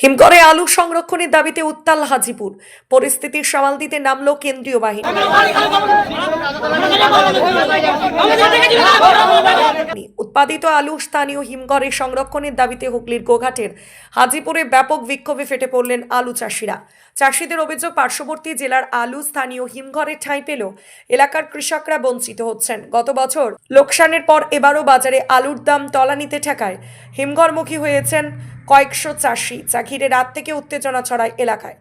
হিমঘরে আলু সংরক্ষণের দাবিতে উত্তাল হাজিপুর। পরিস্থিতি সামাল দিতে নামলো কেন্দ্রীয় বাহিনী। উৎপাদিত আলু স্থানীয় হিমঘরে সংরক্ষণের দাবিতে হুগলির গোঘাটের হাজিপুরে ব্যাপক বিক্ষোভে ফেটে পড়লেন আলু চাষিরা। চাষিদের অভিযোগ, পার্শ্ববর্তী জেলার আলু স্থানীয় হিমঘরে ঠাঁই পেলেও এলাকার কৃষকরা বঞ্চিত হচ্ছেন। গত বছর লোকসানের পর এবারও বাজারে আলুর দাম তলানিতে ঠেকায় হিমঘরমুখী হয়েছেন কয়েকশো চাষি। যা ঘিরে রাত থেকে উত্তেজনা ছড়ায় এলাকায়।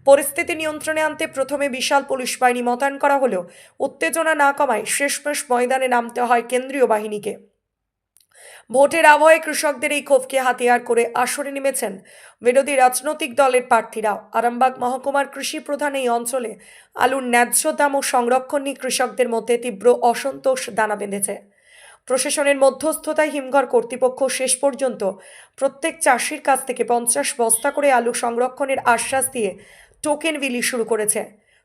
পরিস্থিতি নিয়ন্ত্রণে আনতে প্রথমে বিশাল পুলিশ বাহিনী মোতায়েন করা হলেও উত্তেজনা না কমায় শেষমেশ ময়দানে নামতে হয় কেন্দ্রীয় বাহিনীকে। ভোটের আবহে কৃষকদের এই ক্ষোভকে হাতিয়ার করে আসরে নেমেছেন বিরোধী রাজনৈতিক দলের প্রার্থীরাও। আরামবাগ মহকুমার কৃষি প্রধান এই অঞ্চলে আলুর ন্যায্য দাম ও সংরক্ষণ নিয়ে কৃষকদের মধ্যে তীব্র অসন্তোষ দানা বেঁধেছে। প্রশাসনের মধ্যস্থতায় হিমঘর কর্তৃপক্ষ শেষ পর্যন্ত প্রত্যেক চাষির কাছ থেকে 50 বস্তা করে আলু সংরক্ষণের আশ্বাস দিয়ে টোকেন বিলি শুরু করেছে।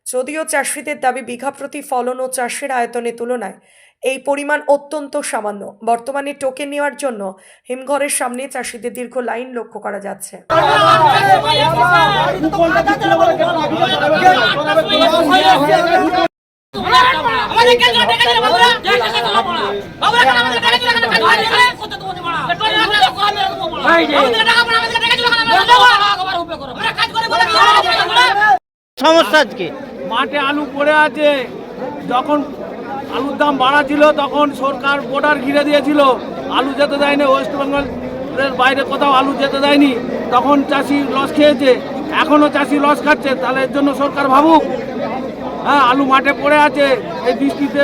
যদিও চাষিদের দাবি বিঘা প্রতি ফলন ও চাষের আয়তনের তুলনায় এই পরিমাণ অত্যন্ত সামান্য। বর্তমানে টোকেন নেওয়ার জন্য হিমঘরের সামনে চাষিদের দীর্ঘ লাইন লক্ষ্য করা যাচ্ছে। সমস্যা আজকে মাঠে আলু পড়ে আছে। যখন আলুর দাম বাড়া ছিল তখন সরকার বর্ডার ঘিরে দিয়েছিল, আলু যেতে দেয়নি, ওয়েস্ট বেঙ্গলের বাইরে কোথাও আলু যেতে দেয়নি। তখন চাষি লস খেয়েছে, এখনও চাষি লস খাচ্ছে। তাহলে এর জন্য সরকার ভাবুক। হ্যাঁ, আলু মাঠে পড়ে আছে, এই বৃষ্টিতে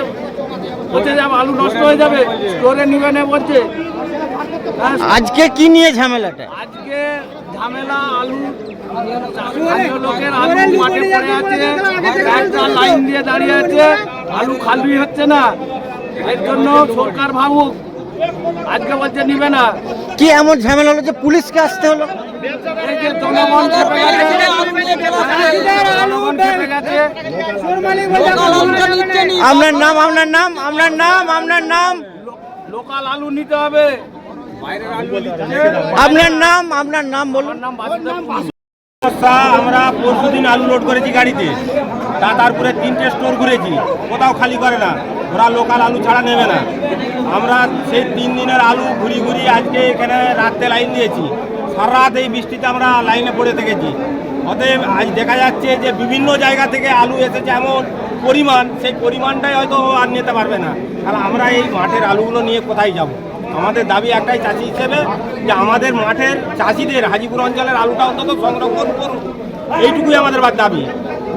পচে যাবে, আলু নষ্ট হয়ে যাবে, স্টোরে নিবে না বলছে। আজকে কি নিয়ে ঝামেলাটা? আজকে ঝামেলা আলু লোকের আলু মাঠে পড়ে আছে, একটা লাইন দিয়ে দাঁড়িয়ে আছে, আলু খালি হচ্ছে না। এর জন্য সরকার ভাবুক। আজকে বলছে নিবে না। কি এমন ঝামেলা হলো যে পুলিশকে আসতে হলো? এই যে জনগণ খেপে গেছে, জনগণ খেপে গেছে। আপনার নাম? আপনার নাম? আপনার নাম? আপনার নাম? লোকাল আলু নিতে হবে। আপনার নাম? আপনার নাম বলুন। নাম বাসুদেব। আমরা পরশুদিন আলু লোড করেছি গাড়িতে, তারপরে 3টে স্টোর ঘুরেছি, কোথাও খালি করে না। ওরা লোকাল আলু ছাড়া নেবে না। আমরা সেই 3 দিনের আলু ঘুরি ঘুরি আজকে এখানে রাত্রে লাইন দিয়েছি। সারা রাত এই বৃষ্টিতে আমরা লাইনে পড়ে থেকেছি। অতএব আজ দেখা যাচ্ছে যে বিভিন্ন জায়গা থেকে আলু এসেছে, এমন পরিমাণ, সেই পরিমাণটাই হয়তো আর নিতে পারবে না। তাহলে আমরা এই মাঠের আলুগুলো নিয়ে কোথায় যাব? আমাদের দাবি একটাই চাষি হিসেবে, যে আমাদের মাঠের চাষিদের হাজিপুর অঞ্চলের আলুটা অন্তত সংরক্ষণ করুন, এইটুকুই আমাদের দাবি।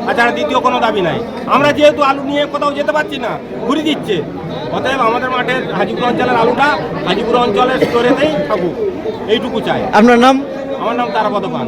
তাছাড়া দ্বিতীয় কোনো দাবি নাই। আমরা যেহেতু আলু নিয়ে কোথাও যেতে পারছি না, ঘুরে দিচ্ছে, অতএব আমাদের মাঠের হাজিপুর অঞ্চলের আলুটা হাজিপুর অঞ্চলের স্টোরেতেই থাকুক, এইটুকু চাই। আপনার নাম? আমার নাম তারাপদ পান।